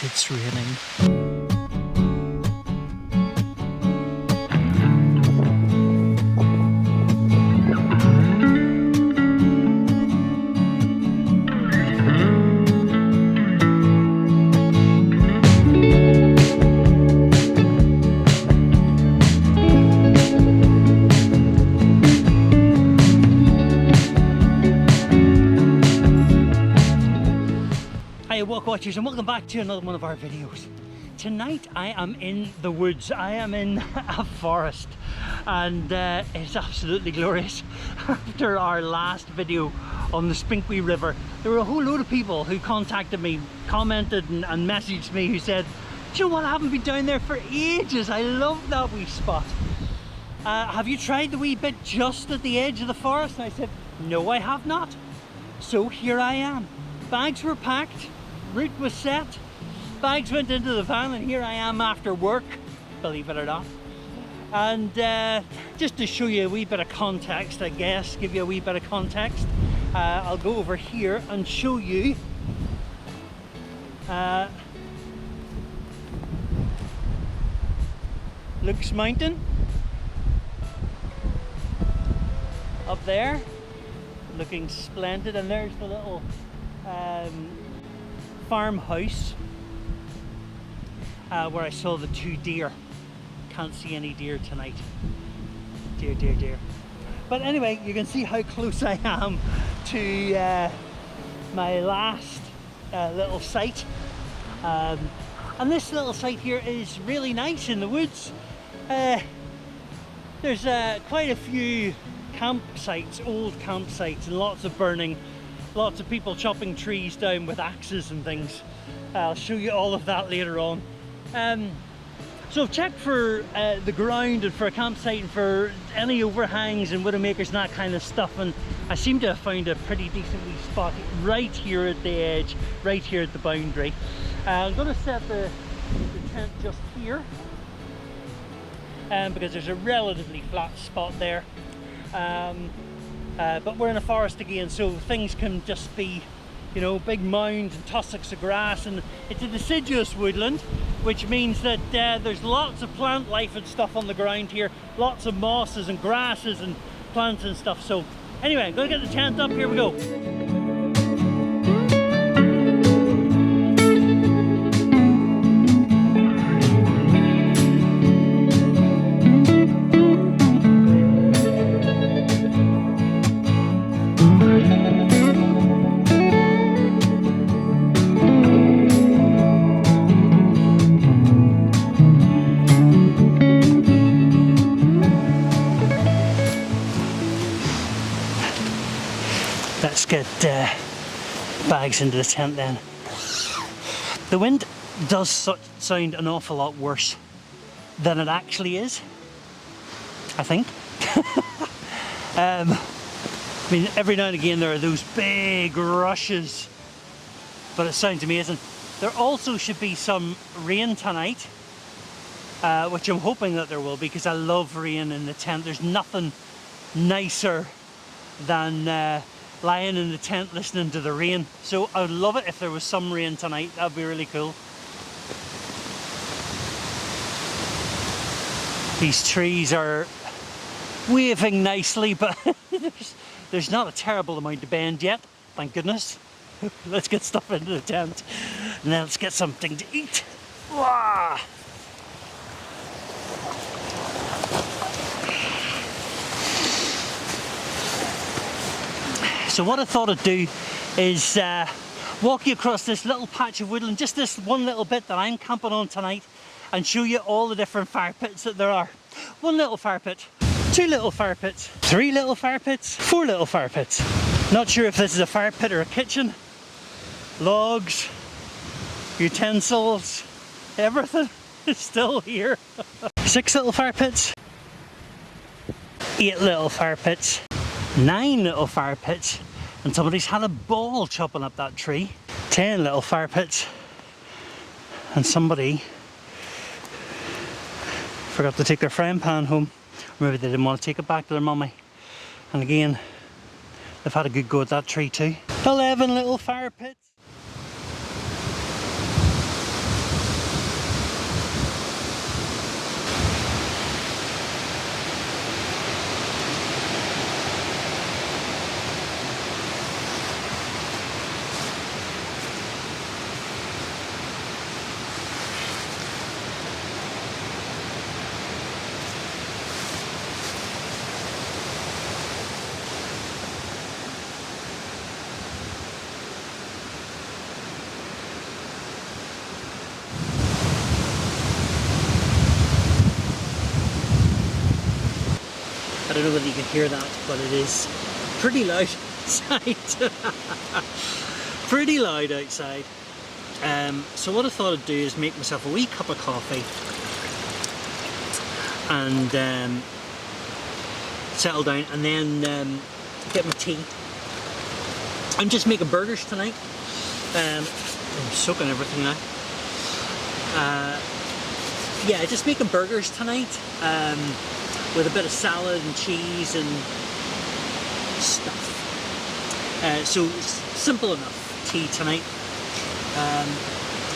It's raining. Hi Walkwatchers, and welcome back to another one of our videos. Tonight I am in the woods. I am in a forest, and it's absolutely glorious. After our last video on the Spinkwee River, there were a whole load of people who contacted me, commented and messaged me, who said, "Do you know what, I haven't been down there for ages. I love that wee spot. Have you tried the wee bit just at the edge of the forest?" And I said, "No, I have not." So here I am. Bags were packed, route was set, bags went into the van, and here I am after work, believe it or not. And just to show you a wee bit of context, I guess, give you a wee bit of context, I'll go over here and show you Luke's Mountain up there, looking splendid, and there's the little farmhouse where I saw the two deer. Can't see any deer tonight. Deer, deer, deer. But anyway, you can see how close I am to my last little site. And this little site here is really nice in the woods. There's quite a few campsites, old campsites, and lots of burning. Lots of people chopping trees down with axes and things. I'll show you all of that later on. So I've checked for the ground and for a campsite and for any overhangs and widowmakers and that kind of stuff, and I seem to have found a pretty decent wee spot right here at the edge, right here at the boundary. I'm going to set the tent just here because there's a relatively flat spot there. But we're in a forest again, so things can just be, you know, big mounds and tussocks of grass, and it's a deciduous woodland, which means that there's lots of plant life and stuff on the ground here, lots of mosses and grasses and plants and stuff. So anyway, I'm going to get the tent up, here we go. Let's get bags into the tent then. The wind does sound an awful lot worse than it actually is, I think. I mean, every now and again there are those big rushes, but it sounds amazing. There also should be some rain tonight, which I'm hoping that there will be, because I love rain in the tent. There's nothing nicer than lying in the tent listening to the rain. So I would love it if there was some rain tonight. That would be really cool. These trees are waving nicely, but there's not a terrible amount of bend yet, thank goodness. Let's get stuff into the tent and then let's get something to eat. Wah! So what I thought I'd do is walk you across this little patch of woodland, just this one little bit that I'm camping on tonight, and show you all the different fire pits that there are. One little fire pit, two little fire pits, three little fire pits, four little fire pits. Not sure if this is a fire pit or a kitchen. Logs, utensils, everything is still here. 6 little fire pits, 8 little fire pits, 9 little fire pits, and somebody's had a ball chopping up that tree. 10 little fire pits, and somebody forgot to take their frying pan home. Maybe they didn't want to take it back to their mummy. And again, they've had a good go at that tree too. 11 little fire pits. don't know whether you can hear that, but it is pretty loud outside. Pretty loud outside. So what I thought I'd do is make myself a wee cup of coffee and settle down, and then get my tea. I'm just making burgers tonight. I'm soaking everything now. Yeah, just making burgers tonight with a bit of salad and cheese and stuff. So simple enough tea tonight.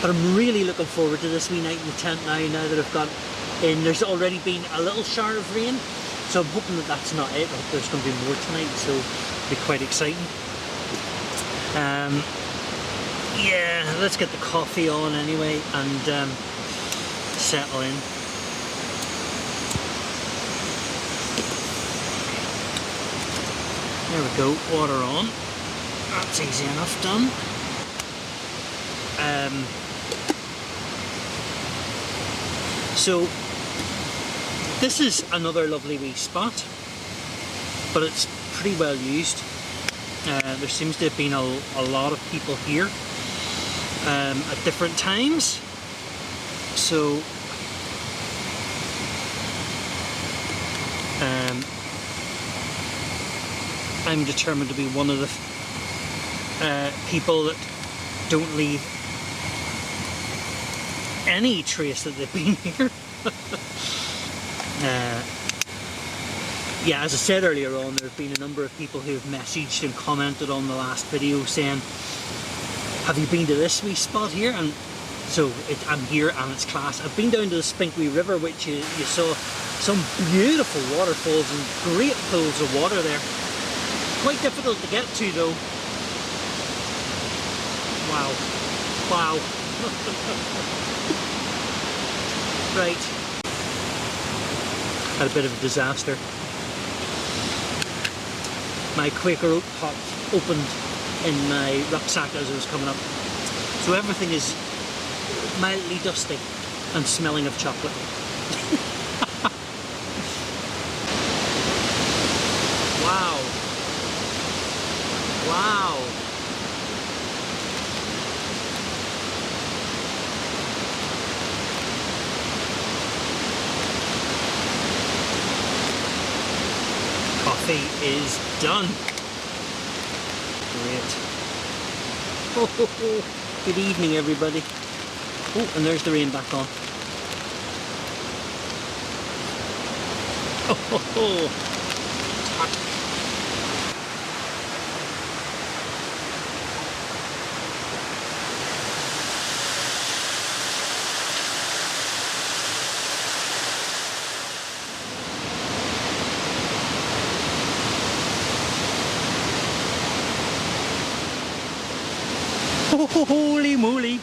But I'm really looking forward to this wee night in the tent now that I've got in. There's already been a little shower of rain, so I'm hoping that that's not it. I hope there's going to be more tonight, so it'll be quite exciting. Yeah, let's get the coffee on anyway and settle in. There we go, water on. That's easy enough done. So this is another lovely wee spot, but it's pretty well used. There seems to have been a lot of people here at different times. So I'm determined to be one of the people that don't leave any trace that they've been here. Yeah, as I said earlier on, there have been a number of people who have messaged and commented on the last video saying, have you been to this wee spot here? And so I'm here and it's class. I've been down to the Spinkwee River, which you saw some beautiful waterfalls and great pools of water there. Quite difficult to get to though. Wow. Wow. Right. Had a bit of a disaster. My Quaker Oat pot opened in my rucksack as I was coming up. So everything is mildly dusty and smelling of chocolate. Wow. Wow. Coffee is done. Great. Oh, good evening, everybody. Oh, and there's the rain back on. Oh. Oh, holy moly!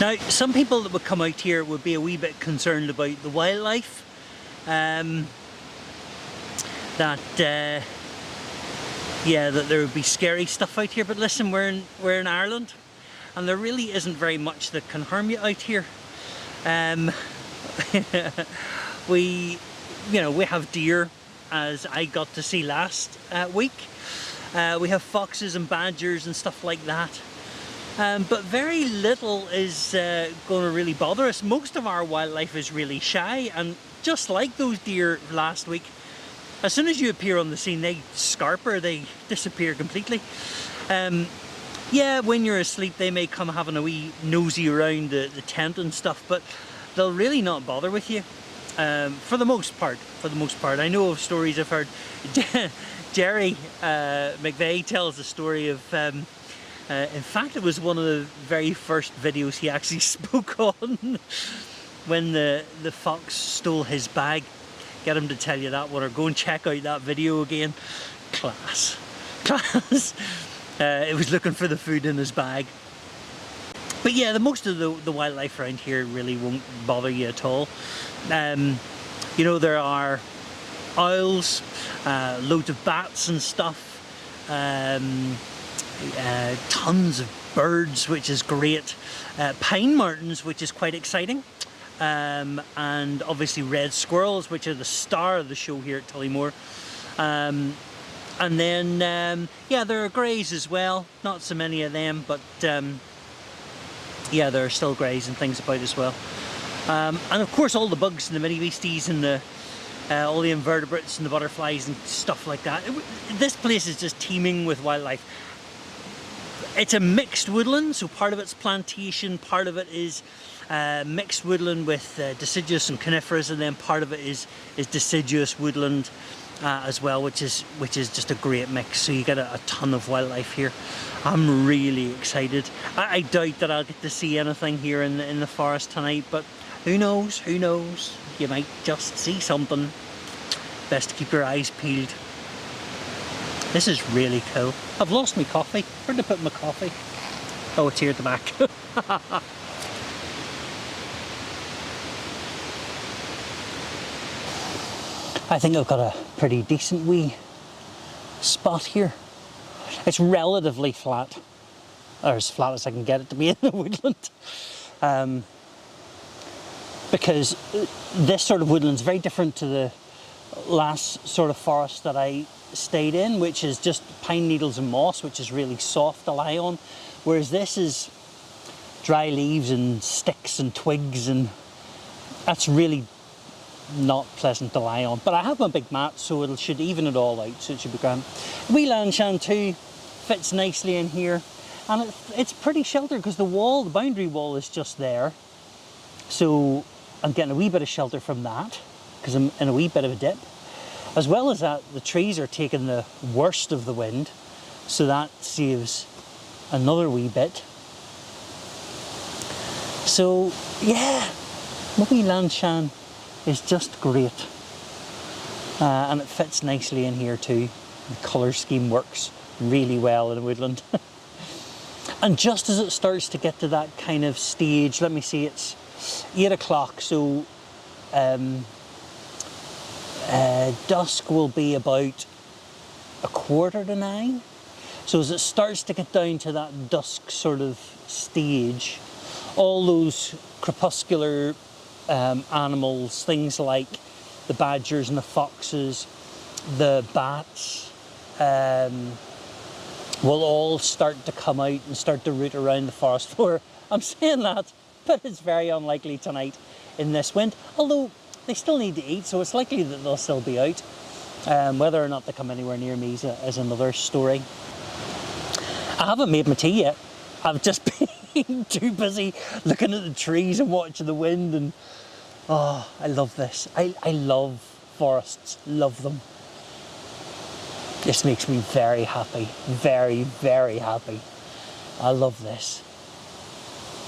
Now, some people that would come out here would be a wee bit concerned about the wildlife. That there would be scary stuff out here. But listen, we're in Ireland, and there really isn't very much that can harm you out here. We have deer, as I got to see last week. We have foxes and badgers and stuff like that. But very little is going to really bother us. Most of our wildlife is really shy, and just like those deer last week, as soon as you appear on the scene, they scarper, they disappear completely. Yeah, when you're asleep, they may come having a wee nosy around the tent and stuff, but they'll really not bother with you. For the most part. I know of stories I've heard. Jerry McVeigh tells the story of, in fact it was one of the very first videos he actually spoke on, when the fox stole his bag. Get him to tell you that one, or go and check out that video again. Class. It was looking for the food in his bag. But yeah, most of the wildlife around here really won't bother you at all. There are owls, loads of bats and stuff, tons of birds, which is great, pine martens, which is quite exciting, and obviously red squirrels, which are the star of the show here at Tullymore. And then, yeah, there are greys as well, not so many of them, but yeah, there are still greys and things about as well. And of course all the bugs and the mini beasties and all the invertebrates and the butterflies and stuff like that. This place is just teeming with wildlife. It's a mixed woodland, so part of it's plantation, part of it is mixed woodland with deciduous and coniferous, and then part of it is deciduous woodland as well, which is just a great mix. So you get a ton of wildlife here. I'm really excited. I doubt that I'll get to see anything here in the forest tonight, but who knows? Who knows? You might just see something. Best to keep your eyes peeled. This is really cool. I've lost my coffee. Where did I put my coffee? Oh, it's here at the back. I think I've got a pretty decent wee spot here. It's relatively flat, or as flat as I can get it to be in the woodland. Because this sort of woodland is very different to the last sort of forest that I stayed in, which is just pine needles and moss, which is really soft to lie on, whereas this is dry leaves and sticks and twigs, and that's really not pleasant to lie on. But I have my big mat, so it should even it all out, so it should be grand. Wee lanshan too fits nicely in here, and it's pretty sheltered because the boundary wall is just there, so I'm getting a wee bit of shelter from that because I'm in a wee bit of a dip. As well as that, the trees are taking the worst of the wind, so that saves another wee bit. So yeah, my wee lanshan is just great, and it fits nicely in here too. The colour scheme works really well in a woodland. And just as it starts to get to that kind of stage, let me see, it's 8 o'clock, so dusk will be about 9:15. So as it starts to get down to that dusk sort of stage, all those crepuscular animals, things like the badgers and the foxes, the bats, will all start to come out and start to root around the forest floor. I'm saying that, but it's very unlikely tonight in this wind, although they still need to eat, so it's likely that they'll still be out. Whether or not they come anywhere near me is another story. I haven't made my tea yet. I've just been too busy looking at the trees and watching the wind, and oh, I love this. I love forests, love them. This makes me very happy, very, very happy. I love this.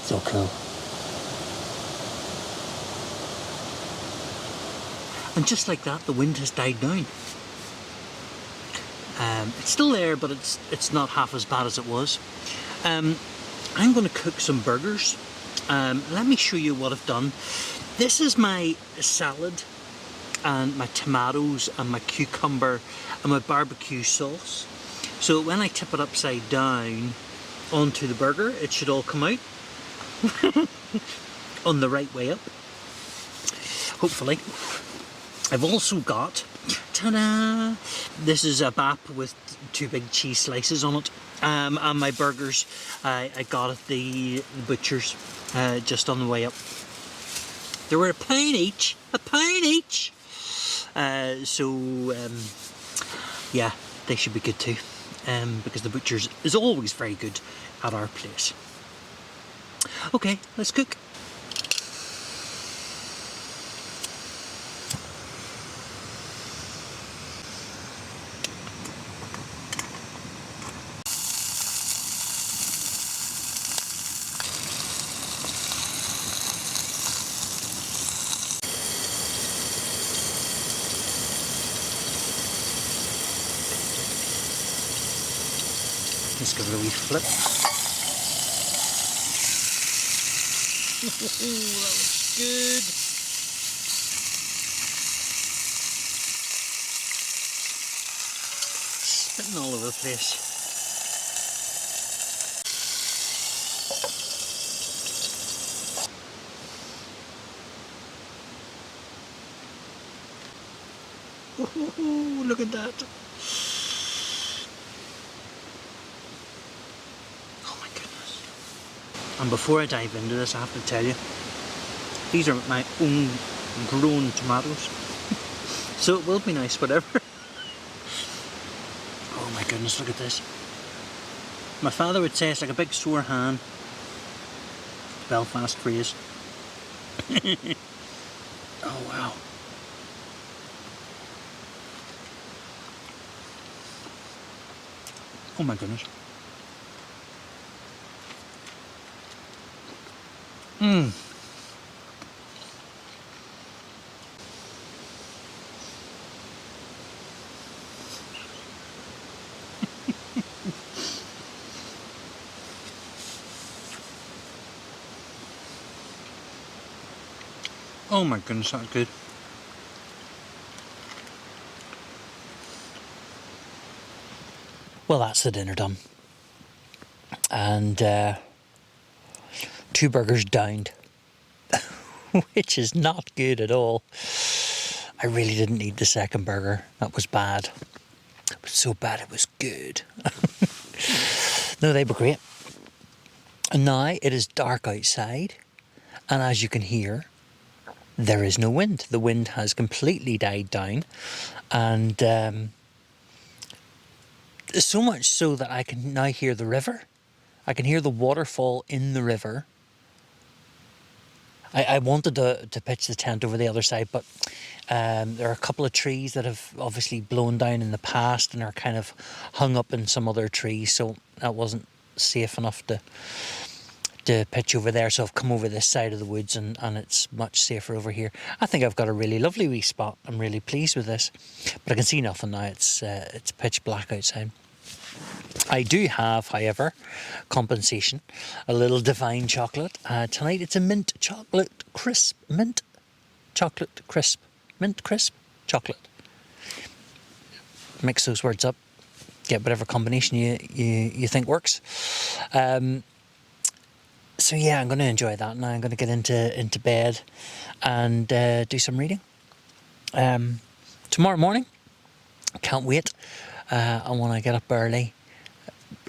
So cool. And just like that, the wind has died down. It's still there, but it's not half as bad as it was. I'm going to cook some burgers. Let me show you what I've done. This is my salad and my tomatoes and my cucumber and my barbecue sauce. So when I tip it upside down onto the burger, it should all come out on the right way up, hopefully. I've also got, ta-da! This is a bap with 2 big cheese slices on it. And my burgers, I got at the butcher's just on the way up. They were £1 each, £1 each. Yeah, they should be good too, because the butcher's is always very good at our place. Okay, let's cook. Let's give it a wee flip. Ooh, that looks good. Spitting all over the place. Ooh, look at that. Oh my goodness. And before I dive into this, I have to tell you, these are my own grown tomatoes. So it will be nice, whatever. Oh my goodness, look at this. My father would say it's like a big sore hand. Belfast phrase. Oh wow. Oh my goodness. Mmm. Oh my goodness, that's good. Well, that's the dinner done. And 2 burgers downed, which is not good at all. I really didn't need the second burger. That was bad. It was so bad it was good. No, they were great. And now it is dark outside, and as you can hear, there is no wind. The wind has completely died down, and so much so that I can now hear the river. I can hear the waterfall in the river. I wanted to pitch the tent over the other side, but there are a couple of trees that have obviously blown down in the past and are kind of hung up in some other trees, so that wasn't safe enough to pitch over there. So I've come over this side of the woods, and it's much safer over here. I think I've got a really lovely wee spot. I'm really pleased with this, but I can see nothing now. It's pitch black outside. I do have, however, compensation, a little divine chocolate. Tonight it's a mint crisp chocolate. Mix those words up, get whatever combination you think works. So yeah, I'm going to enjoy that now. I'm going to get into bed and do some reading. Tomorrow morning, can't wait. I want to get up early.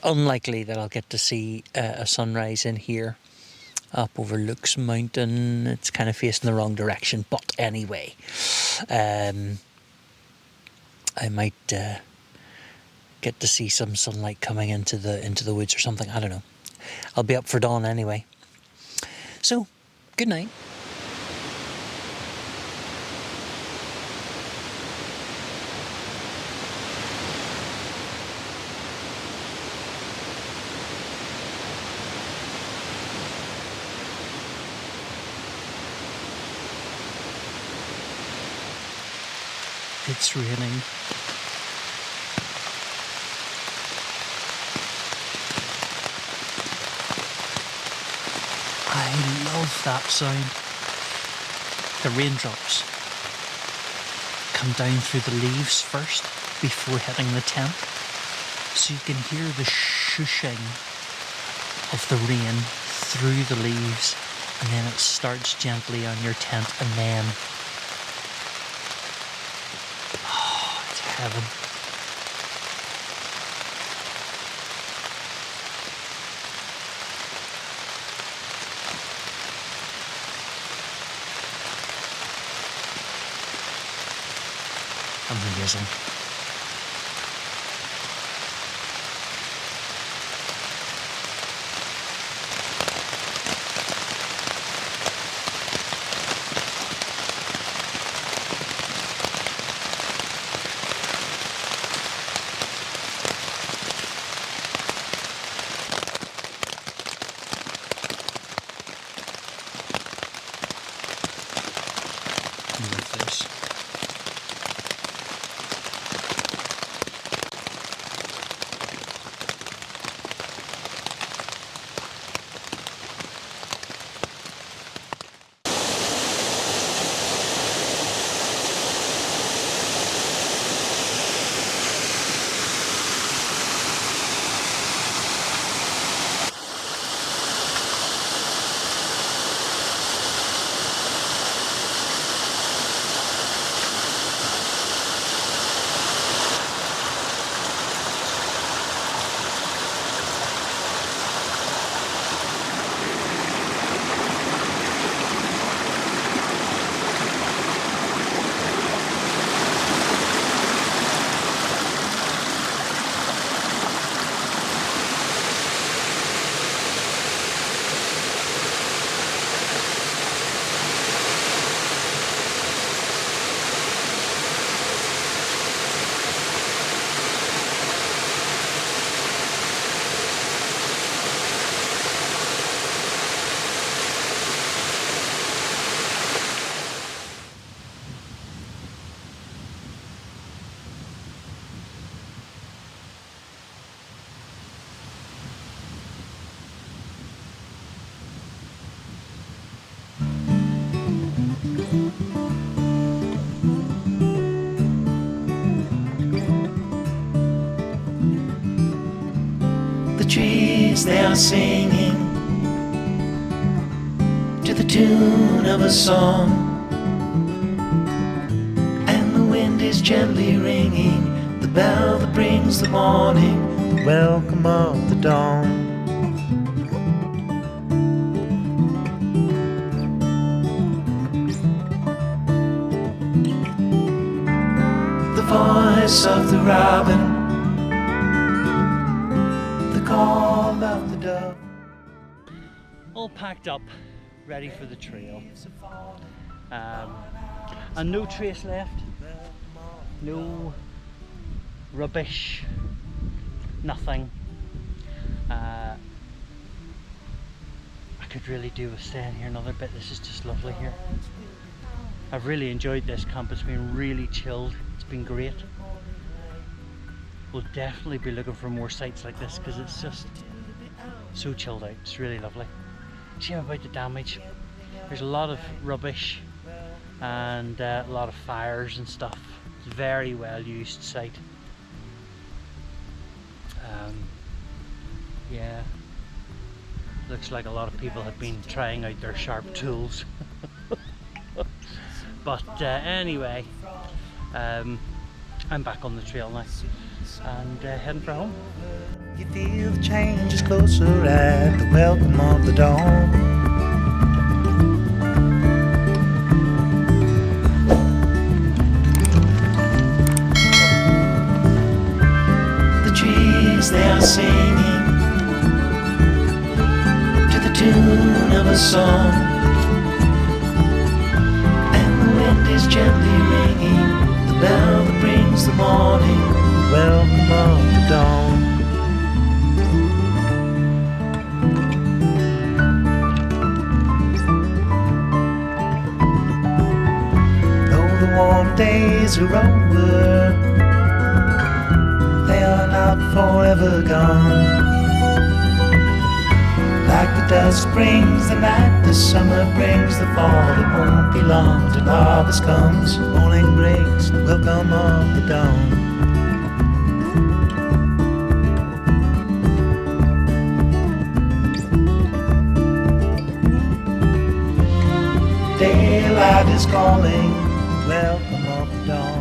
Unlikely that I'll get to see a sunrise in here. Up over Luke's Mountain. It's kind of facing the wrong direction, but anyway, I might get to see some sunlight coming into the woods or something. I don't know. I'll be up for dawn anyway. So, good night. It's raining. I love that sound. The raindrops come down through the leaves first before hitting the tent. So you can hear the shushing of the rain through the leaves, and then it starts gently on your tent, and then heaven. Amazing. trees they are singing to the tune of a song, and the wind is gently ringing the bell that brings the morning, the welcome of the dawn. The voice of the robin, the call of the dove. All packed up, ready for the trail. And no trace left, no rubbish, nothing. I could really do with staying here another bit. This is just lovely here. I've really enjoyed this camp. It's been really chilled. It's been great. We'll definitely be looking for more sites like this because it's just so chilled out. It's really lovely. Shame about the damage. There's a lot of rubbish and a lot of fires and stuff. It's a very well used site. Yeah, looks like a lot of people have been trying out their sharp tools. But anyway, I'm back on the trail now and heading for home. You feel the change is closer at the welcome of the dawn. The trees they are singing to the tune of a song, and the wind is gently ringing the bell that brings the morning, the welcome of the dawn. Though the warm days are over, they are not forever gone. Like the dusk brings the night, the summer brings the fall. It won't be long till harvest comes, morning breaks, the welcome of the dawn. Daylight is calling, welcome of the dawn.